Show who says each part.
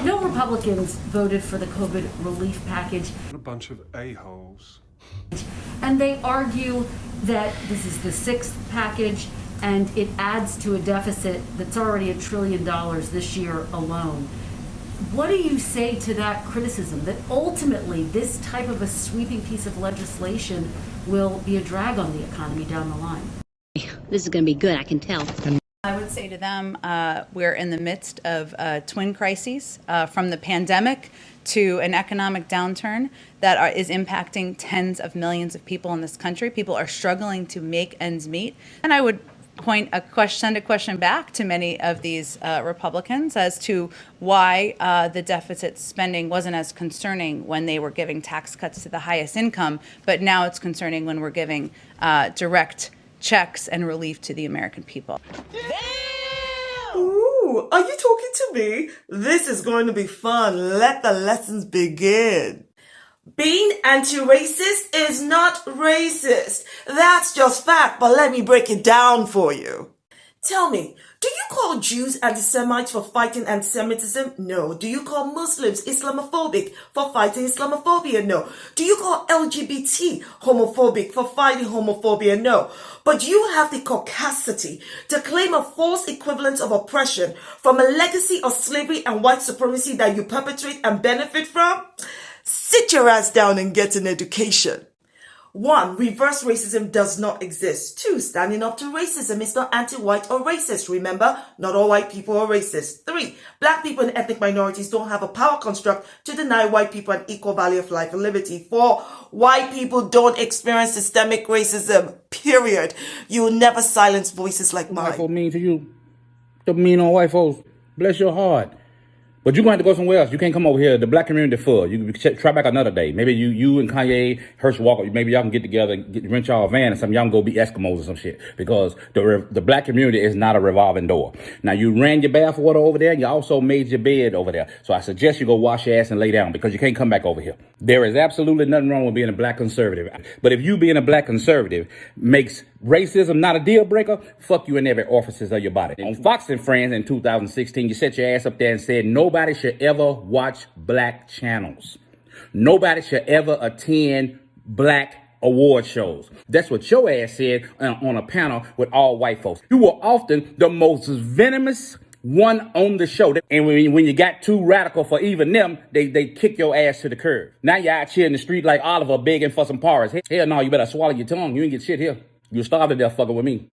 Speaker 1: No Republicans voted for the COVID relief package.
Speaker 2: A bunch of a-holes.
Speaker 1: And they argue that this is the sixth package and it adds to a deficit that's already $1 trillion this year alone. What do you say to that criticism, that ultimately this type of a sweeping piece of legislation will be a drag on the economy down the line?
Speaker 3: This is going to be good, I can tell.
Speaker 4: I would say to them, we're in the midst of twin crises, from the pandemic to an economic downturn that is impacting tens of millions of people in this country. People are struggling to make ends meet. And I would send a question back to many of these Republicans as to why the deficit spending wasn't as concerning when they were giving tax cuts to the highest income, but now it's concerning when we're giving direct checks and relief to the American people.
Speaker 5: Ooh, are you talking to me? This is going to be fun. Let the lessons begin. Being anti-racist is not racist. That's just fact, but let me break it down for you. Tell me, do you call Jews anti-Semites for fighting anti-Semitism? No. Do you call Muslims Islamophobic for fighting Islamophobia? No. Do you call LGBT homophobic for fighting homophobia? No. But you have the caucasity to claim a false equivalence of oppression from a legacy of slavery and white supremacy that you perpetrate and benefit from? Sit your ass down and get an education. 1. Reverse racism does not exist. 2. Standing up to racism is not anti-white or racist. Remember, not all white people are racist. 3. Black people and ethnic minorities don't have a power construct to deny white people an equal value of life and liberty. 4. White people don't experience systemic racism. Period. You will never silence voices like mine.
Speaker 6: White folk mean to you? Don't mean on white folks. Bless your heart. But you're going to have to go somewhere else. You can't come over here. The black community full. You can try back another day. Maybe you and Kanye, Herschel Walker, maybe y'all can get together and rent y'all a van or something. Y'all can go be Eskimos or some shit. Because the black community is not a revolving door. Now, you ran your bath water over there and you also made your bed over there. So I suggest you go wash your ass and lay down because you can't come back over here. There is absolutely nothing wrong with being a black conservative. But if you being a black conservative makes racism not a deal breaker, fuck you in every orifice of your body. On Fox and Friends in 2016, you set your ass up there and said nobody should ever watch black channels. Nobody should ever attend black award shows. That's what your ass said on a panel with all white folks. You were often the most venomous one on the show. And when you got too radical for even them, they kick your ass to the curb. Now you're out here in the street like Oliver begging for some porridge. Hell no, you better swallow your tongue. You ain't get shit here. You're starving there fucking with me.